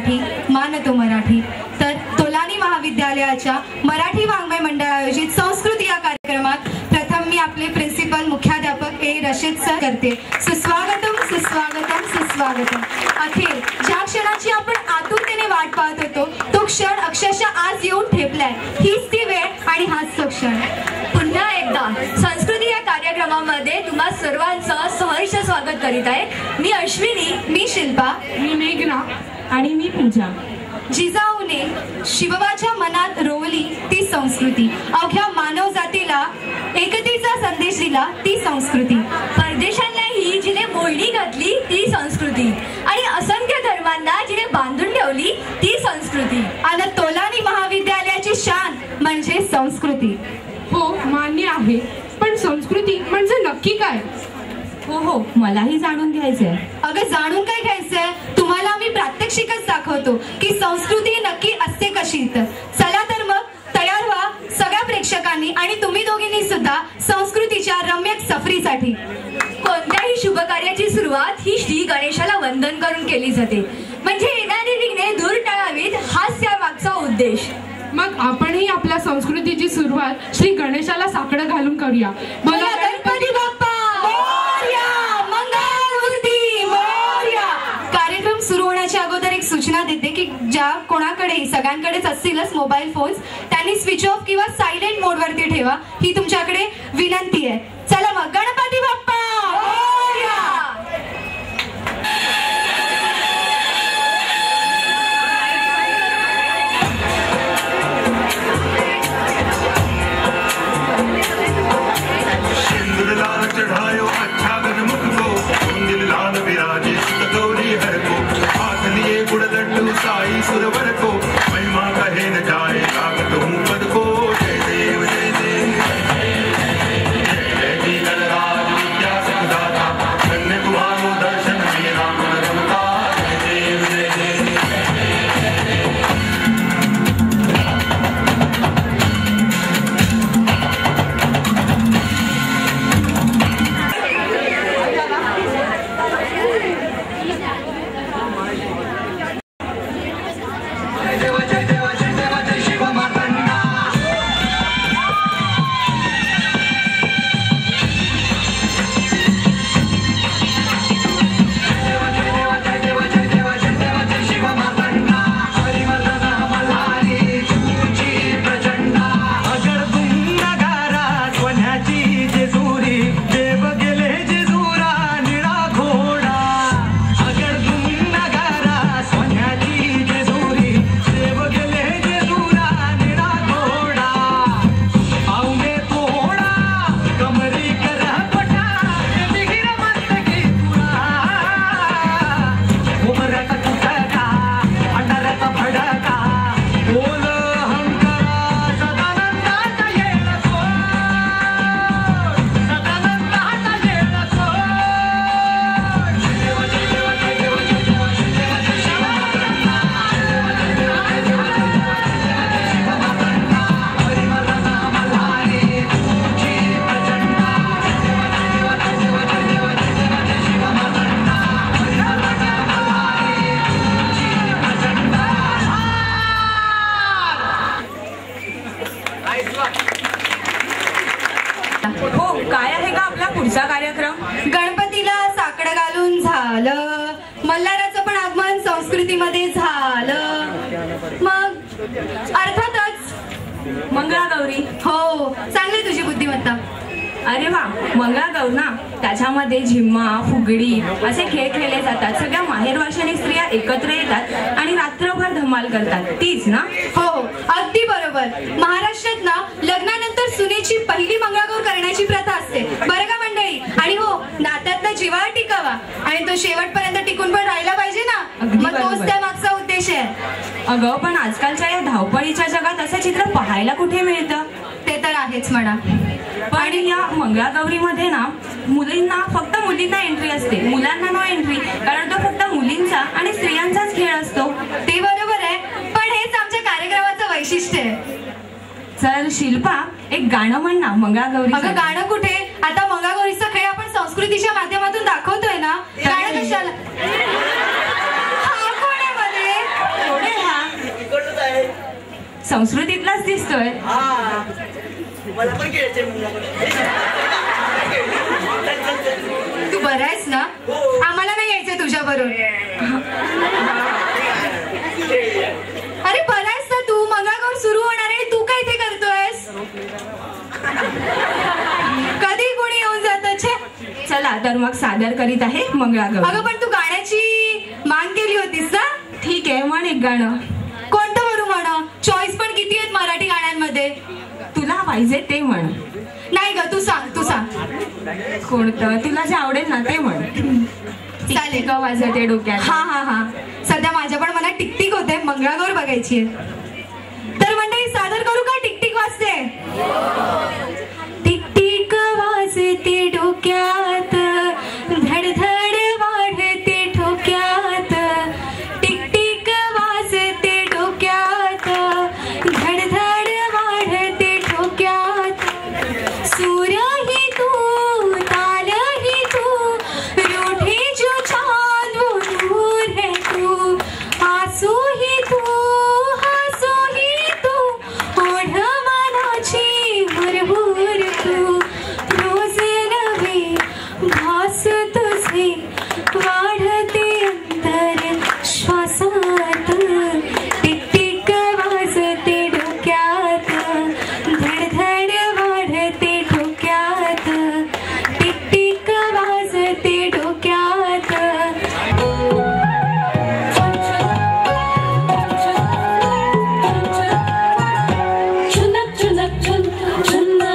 मराठी मानतो मराठी। तर तोलानी महाविद्यालयाच्या मराठी वाङ्मय मंडळ आयोजित संस्कृती या कार्यक्रमात प्रथम मी आपले प्रिन्सिपल मुख्याध्यापक ए रशीद सर करते। सुस्वागतम सुस्वागतम सुस्वागतम। अखेर ज्या क्षणाची आपण आतुरतेने वाट पाहत होतो तो क्षण अक्षरशः आज येऊन ठेपलाय। हीच ती वेळ आणि हाच तो क्षण। पुन्हा एकदा संस्कृती या कार्यक्रमामध्ये तुम्हा सर्वांचं सहर्ष स्वागत करीत आहे। मी अश्विनी, मी शिल्पा, मी मेघना आणि मी पूजा। जिजाऊने शिवबाच्या मनात रोवली ती संस्कृती, अवघ्या मानव जातीला एकतेचा संदेश दिला ती संस्कृती, परदेशांनाही जिने मोहिनी घातली ती संस्कृती आणि असंख्य धर्मांना जिने बांधून ठेवली ती संस्कृती। आणि तोलानी महाविद्यालयाची शान म्हणजे संस्कृती। हो मान्य आहे, पण संस्कृती म्हणजे नक्की काय? हो मलाही जाणून घ्यायचंय। अगं जाणून काय घ्यायचंय, तुम्हाला मी प्रात्यक्षिकच दाखवतो की संस्कृती नक्की असते कशी। तर चला तर मग तयार व्हा सगळ्या प्रेक्षकांनी आणि तुम्ही दोघींनी सुद्धा संस्कृतीच्या रम्यक सफरीसाठी। कोणत्याही शुभ कार्याची सुरुवात ही श्री गणेशाला वंदन करून केली जाते, म्हणजे येणारी विघ्ने दूर टाळावीत हाच त्यामागचा उद्देश। मग आपणही आपल्या संस्कृतीची सुरुवात श्री गणेशाला साकडं घालून करूया। बोला गणपती बाप्पा मोरया, मंगलमूर्ती मोरया। कार्यक्रम सुरू होण्याच्या अगोदर एक सूचना देते की ज्या कोणाकडे सगळ्यांकडेच असतीलच मोबाईल फोन्स, त्यांनी स्विच ऑफ किंवा सायलेंट मोड वरती ठेवा, ही तुमच्याकडे विनंती आहे। चला मग गणपती बाप्पा मोरया। चढ़ायो अच्छा गजमुख को दिल लाल विराजे गौरी हर को हाथ लिए गुड़ लड्डू साई सुरवर को महिमा कहे न जाए लागत हूँ पद को। जय देव जय देव जय जी गणराज विद्या सुखदाता कन्या कुमारो दर्शन मेरा मन रमता। जय देव जय देव गणपतीला साकडं घालून झालं, मल्हाराचं पण आगमन संस्कृतीमध्ये झालं, मग अर्थातच मंगळागौरी। हो चांगली तुझी बुद्धिमत्ता। अरे वा, मंगळागौर ना, त्याच्यामध्ये झिम्मा फुगडी असे खेळ खेळले जातात। सगळ्या माहेरवाशिणी स्त्रिया एकत्र येतात आणि रात्रभर धमाल करतात, तीच ना? हो अगदी बरोबर। महाराष्ट्रात ना लग्नानंतर सुनेची पहिली मंगळागौर करण्याची प्रथा असते बरं का मंडळी। आणि हो नात्यातला जिव्हाळा टिकावा आणि तो शेवटपर्यंत टिकून पण राहिला पाहिजे ना, मग तोच त्या मागचा उद्देश आहे। अगं पण आजकालच्या या धावपळीच्या जगात असं चित्र पाहायला कुठे मिळतं? ते तर आहेच म्हणा। पण या मंगळागौरीमध्ये ना फक्त मुलींना एंट्री असते, मुलांना नो एंट्री, कारण तो फक्त मुलींचा आणि स्त्रियांचाच खेळ असतो। ते बरोबर आहे, पण हेच आमच्या कार्यक्रमाचं वैशिष्ट्य आहे। चल शिल्पा एक गाणं म्हण ना मंगळागौरी। अगं गाणं कुठे, आता मंगळागौरीचा खेळ आपण संस्कृतीच्या माध्यमातून दाखवतोय ना, गाणं कशाला? हा कोण आहे मध्ये? संस्कृतीतलाच दिसतोय. तू बरा आहेस ना? आम्हाला नाही यायचंय तुझ्या बरोबर. अरे बरा आहेस ना तू? मंगळागौर सुरू होणार आहे, तू काय इथे करतोयस? कधी कोणी येऊन जात? चला तर मग सादर करीत आहे मंगळागौर. अगं पण तू गाण्याची मांग केली होतीस ना? ठीक आहे, म्हण एक गाणं. कोणतं करू म्हण? चॉईस पण किती आहेत मराठी गाण्यांमध्ये. तुला पाहिजे ते म्हण. नाही ग, तू सांग, तू सांग. कोणतं तुला जे आवडेल ना ते म्हण. चालेल का वाजते डोक्यात? हा हा हा. सध्या माझ्या पण मनात टिकटिक होते, मंगळागौर बघायची आहे. तर मंडळी सादर करू का? टिकटिक वाजते. टिकटिक वाजते डोक्यात, धडधड वाढते ठोक्यात. टिकटिक वाजते डोक्यात, धडधड वाढते ठोक्यात. सूरही तू, तालही तू, रूठे जो चांद वो दूर है तू. आंसूही तू, हंसूही तू, ओढ मनाची भरभूर तू. रोज नवे भास तुझे, वाढते अंतर श्वासात. टिकटिक वाजते डोक्यात, धडधड वाढते ठोक्यात. टिकटिक वाजते डोक्यात. चुनक चुनक चुन चुन्ना,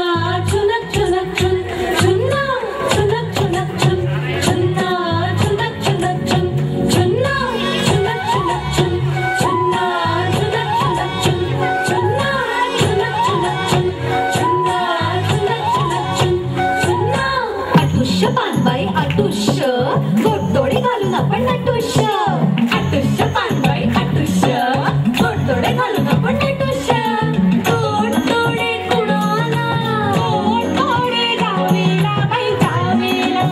चुनक चुनक चुन चुन्ना, चुनक चुनक चुन चुन्ना, चुनक चुनक चुन चुन्ना, चुनक चुनक चुन चुन्ना, चुनक चुनक चुन चुन्ना, चुनक चुनक चुन चुन्ना, चुनक चुनक चुन चुन्ना. अटुष्य पानबाई अटुष्य, गोडतोडे घालून आपण नटुष्य. अटुष्य पानबाई अटुष्य, गोडतोडे घालून आपण नटुष्य. गोडतोडे कुणाला, गोडतोडे गावेला बाई गावेला.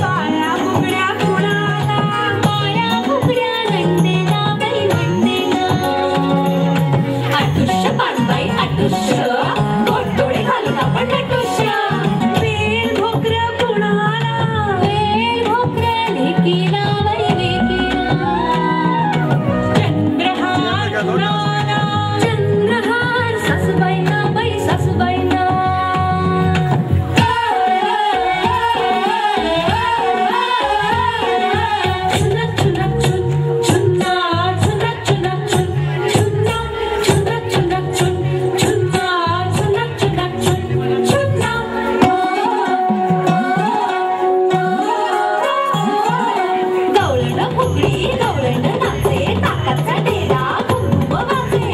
बाळा बुगड्या कुणाला, बाळा बुगड्या नंदेला बाई नंदेला. अटुष्य पानबाई अटुष्य, गोडतोडे घालून आपण नटुष्य. वेल भोकऱ्या कुणाला, वेल भोकऱ्या लेकीला बाई लेकीला. चंद्रहार कुणाला, चंद्रहार सासूबाईंना बाई सासूबाईंना. चुनक चुनक चुन चुन्ना, चुनक चुनक चुन चुन्ना, चुनक चुनक चुन चुन्ना, चुनक चुनक चुन चुन्ना. गवळण फुगडी गवळण नाचे, ताकाचा डेरा घुमघुम वाजे.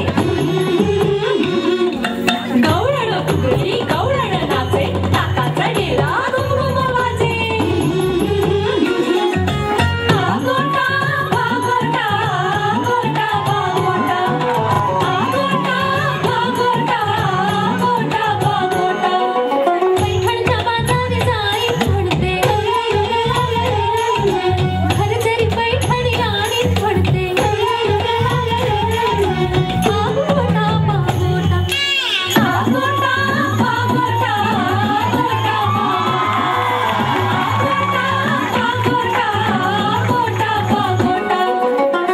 गवळण फुगडी गवळण नाचे, ताकाचा डेरा घुमघुम वाजे. आगोटा भागोटा, आगोटा भागोटा, आगोटा भागोटा, आगोटा भागोटा. पैठणच्या बाजारी जाई म्हणते, घर जरी पैठणी गाणीच म्हणते. आगोटा भागोटा, आगोटा भागोटा, आगोटा भागोटा, आगोटा भागोटा.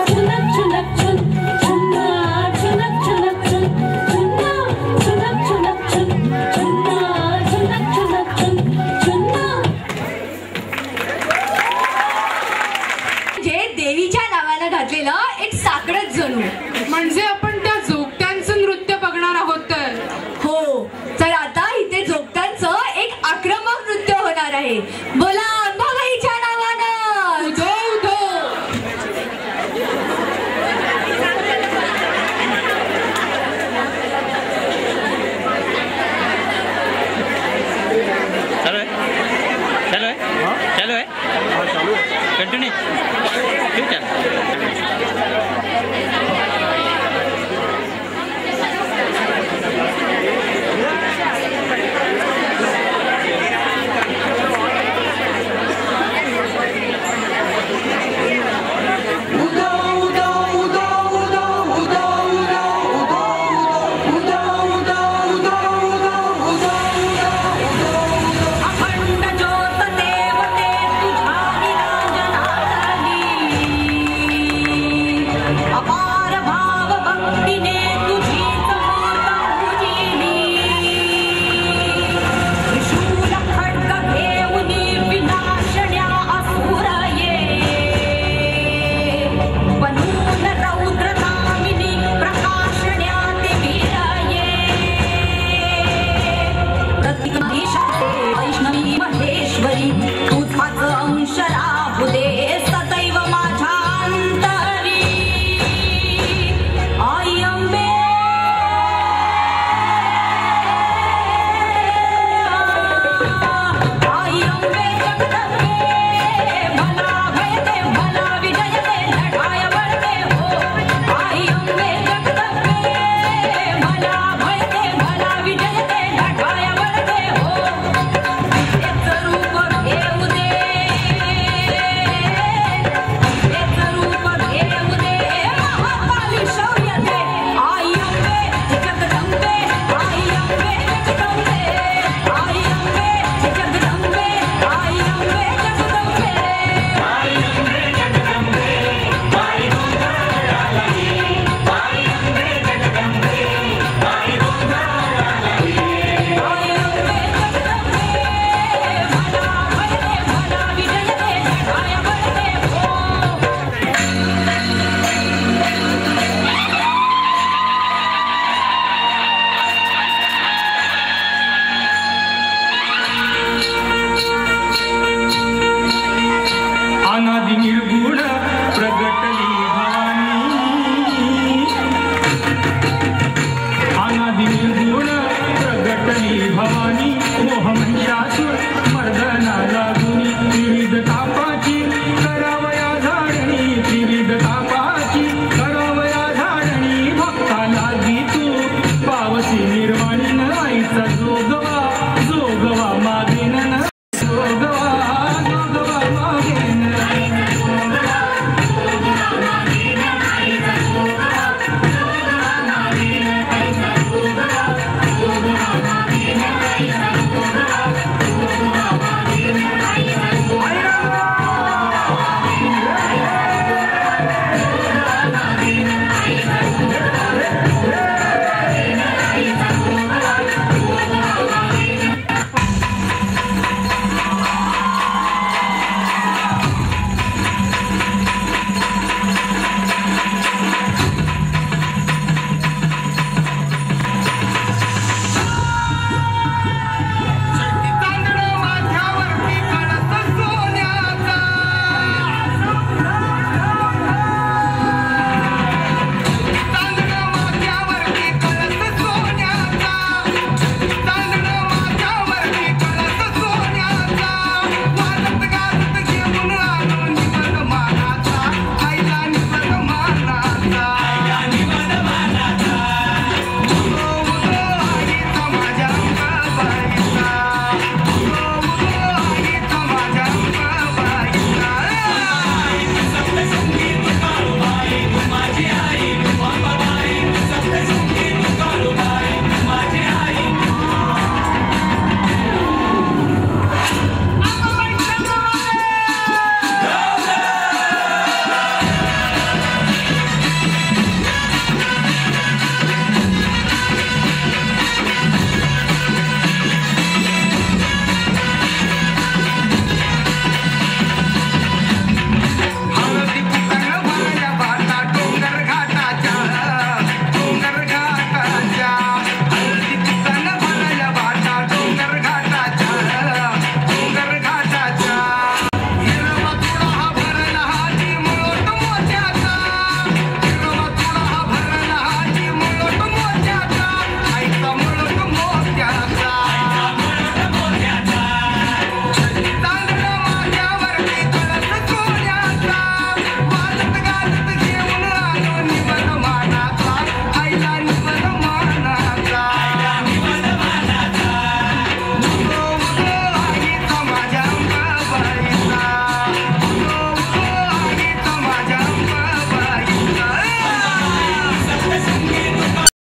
चुनक चुनक चुन चुन्ना, चुनक चुनक चुन चुन्ना, चुनक चुनक चुन चुन्ना, चुनक चुनक चुन चुन्ना. जे देवीच्या नावानं घातलेलं एक साकडच जणू. म्हणजे आपण त्या जोगत्यांचं नृत्य बघणार आहोत तर. हो, तर आता इथे जोगत्यांचं एक आक्रमक नृत्य होणार आहे. बोला